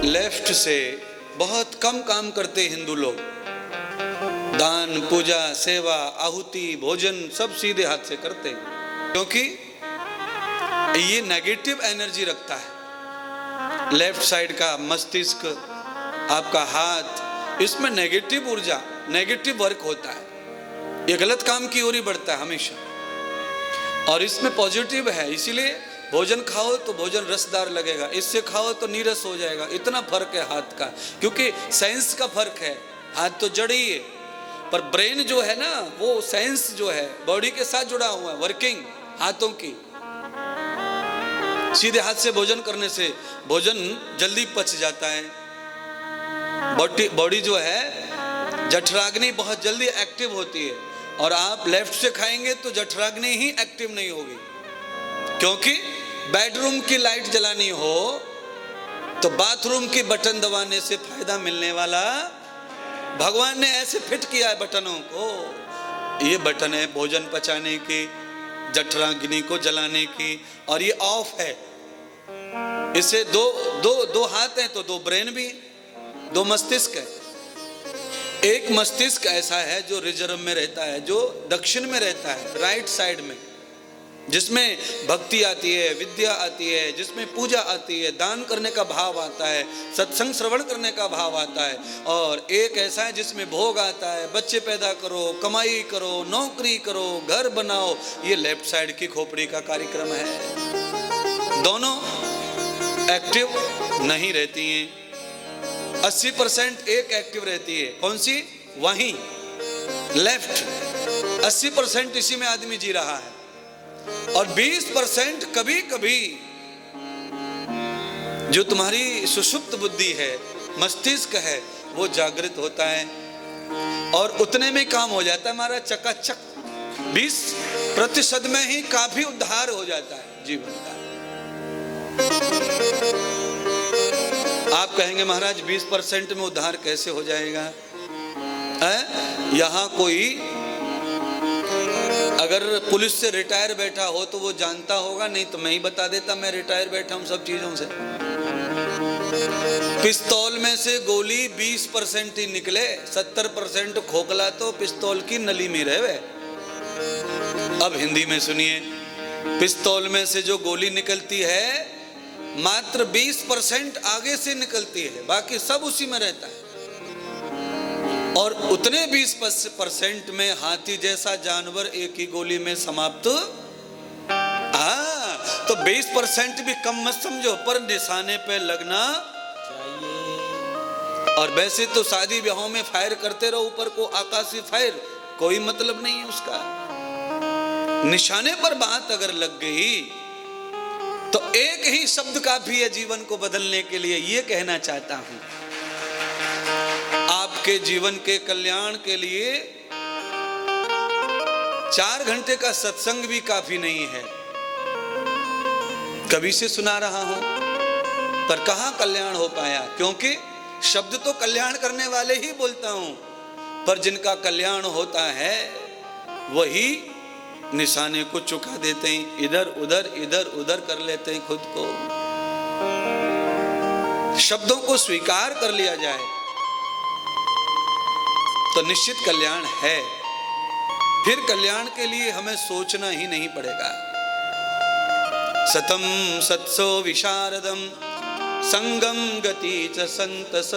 Left से बहुत कम काम करते हिंदू लोग। दान, पूजा, सेवा, आहुति, भोजन सब सीधे हाथ से करते हैं, क्योंकि ये नेगेटिव एनर्जी रखता है। लेफ्ट साइड का मस्तिष्क, आपका हाथ, इसमें नेगेटिव ऊर्जा, नेगेटिव वर्क होता है। ये गलत काम की ओर ही बढ़ता है हमेशा, और इसमें पॉजिटिव है। इसीलिए भोजन खाओ तो भोजन रसदार लगेगा, इससे खाओ तो नीरस हो जाएगा। इतना फर्क है हाथ का, क्योंकि साइंस का फर्क है। हाथ तो जड़ ही है, पर ब्रेन जो है ना, वो साइंस जो है बॉडी के साथ जुड़ा हुआ है, वर्किंग हाथों की। सीधे हाथ से भोजन करने से भोजन जल्दी पच जाता है। बॉडी जो है, जठराग्नि बहुत जल्दी एक्टिव होती है, और आप लेफ्ट से खाएंगे तो जठराग्नि ही एक्टिव नहीं होगी। क्योंकि बेडरूम की लाइट जलानी हो तो बाथरूम की बटन दबाने से फायदा मिलने वाला, भगवान ने ऐसे फिट किया है बटनों को। ये बटन है भोजन पचाने की, जठराग्नि को जलाने की, और ये ऑफ है। इसे दो हाथ हैं तो दो ब्रेन भी, दो मस्तिष्क है। एक मस्तिष्क ऐसा है जो रिजर्व में रहता है, जो दक्षिण में रहता है, राइट साइड में, जिसमें भक्ति आती है, विद्या आती है, जिसमें पूजा आती है, दान करने का भाव आता है, सत्संग श्रवण करने का भाव आता है। और एक ऐसा है जिसमें भोग आता है, बच्चे पैदा करो, कमाई करो, नौकरी करो, घर बनाओ। ये लेफ्ट साइड की खोपड़ी का कार्यक्रम है। दोनों एक्टिव नहीं रहती हैं। 80% एक एक्टिव रहती है। कौन सी? वहीं लेफ्ट। 80% इसी में आदमी जी रहा है, और 20% कभी कभी जो तुम्हारी सुषुप्त बुद्धि है, मस्तिष्क है, वो जागृत होता है, और उतने में काम हो जाता है हमारा चकाचक। 20% में ही काफी उद्धार हो जाता है जीवन का। आप कहेंगे महाराज 20% में उद्धार कैसे हो जाएगा? यहां कोई अगर पुलिस से रिटायर बैठा हो तो वो जानता होगा, नहीं तो मैं ही बता देता, मैं रिटायर बैठा हूं सब चीजों से। पिस्तौल में से गोली 20% ही निकले, 70% खोखला तो पिस्तौल की नली में रहे। अब हिंदी में सुनिए, पिस्तौल में से जो गोली निकलती है मात्र 20% आगे से निकलती है, बाकी सब उसी में रहता है। और उतने 20% में हाथी जैसा जानवर एक ही गोली में समाप्त। तो 20% भी कम मत समझो, पर निशाने पे लगना चाहिए। और वैसे तो शादी ब्याहों में फायर करते रहो ऊपर को, आकाशीय फायर, कोई मतलब नहीं है उसका। निशाने पर बात अगर लग गई तो एक ही शब्द काफी है जीवन को बदलने के लिए। ये कहना चाहता हूं, आपके जीवन के कल्याण के लिए 4 घंटे का सत्संग भी काफी नहीं है। कभी से सुना रहा हूं, पर कहां कल्याण हो पाया? क्योंकि शब्द तो कल्याण करने वाले ही बोलता हूं, पर जिनका कल्याण होता है वही निशाने को चुका देते हैं, इधर उधर कर लेते हैं खुद को। शब्दों को स्वीकार कर लिया जाए तो निश्चित कल्याण है। फिर कल्याण के लिए हमें सोचना ही नहीं पड़ेगा। सतम सत्सो विशारदम संगम गति च संतस